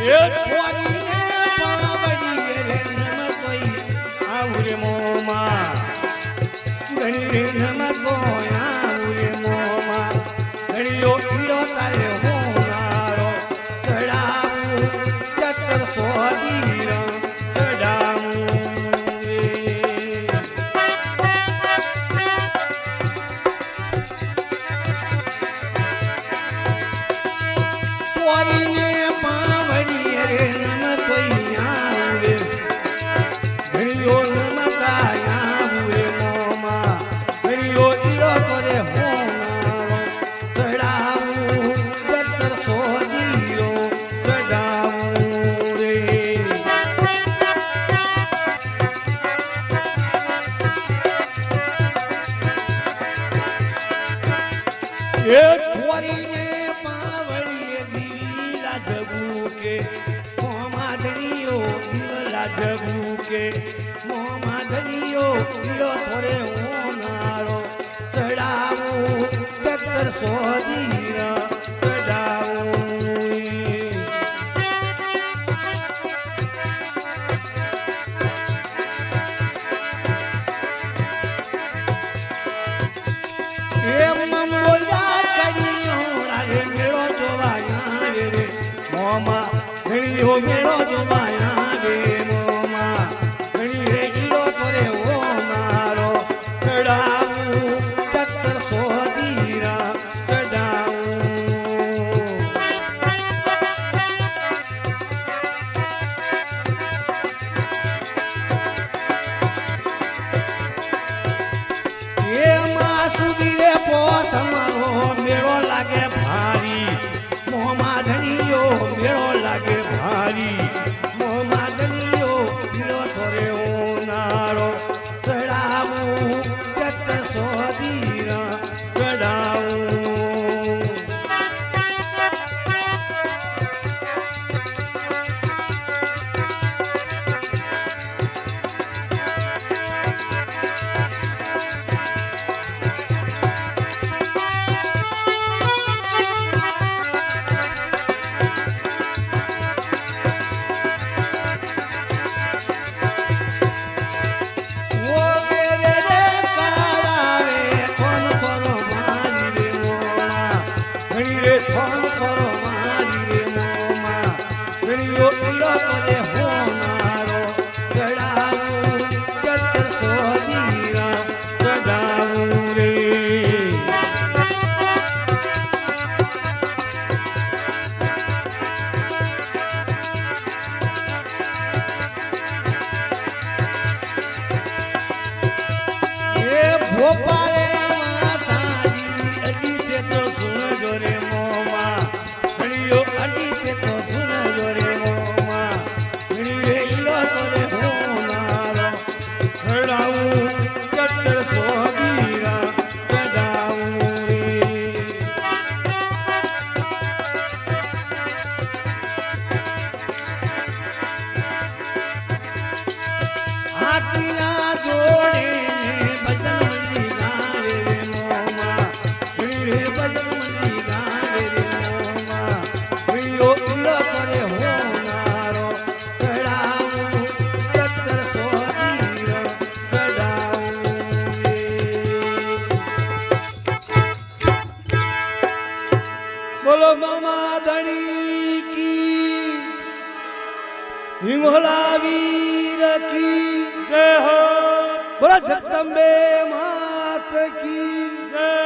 એ છોરીને પાવડી રે નમતોઈ આવરે મોમાં ઘણી રે નમતોય આવરે મોમાં ઘણીયો ઈડો તારે હોનારો ચડાવું ચતર સોદીર ચડાવું છોરીને પાવડી રે નમતોઈ આવરે ઘણીયો નમતાય આવરે મોમાં ઘણીયો ઈડો કરે હોનારો ચડાવું ચતર સોદીરો ચડાવું રે એ છોરીને પાવડીએ દીલા જગુકે મોમાધણીઓ દીવલા જગુકે મોમાધણીઓ ઈડો થોરે હોનારો ચડાવું ચતર સોદીરા ચડાવું એ મંગોલા કરીઓ રે મેળો જોવાયા રે મોમાં ઘણીઓ મેળો જોવાયા રે મોમાં ઘણી રે ઈડો તોરે ઓ મારો ચડાવું ચતર સોદીરા ચડાવું એમાં સુધી રે પોસ મારો મેળો લાગે ભારી મોમાં ધણીયો મેળો લાગે ભારી મોમાં ધણીયો ઈડો થોરે હોનારો ચડાવું ચતર સોદીરા ચડાવું ભોપાલે માતાજી અજી તે તો સુનજો રે મોમાં ઘણીયો અજી તે તો સુનજો રે મોમાં ઘણી રે ઈડો તોરે હોનારો ચડાવું ચતર સોદીરા ચડાવું રે હાથીના જોડે બોલો મામા ધણી કી હિંગોલા વીર કી જય હો બોલો જગદંબે માત કી જય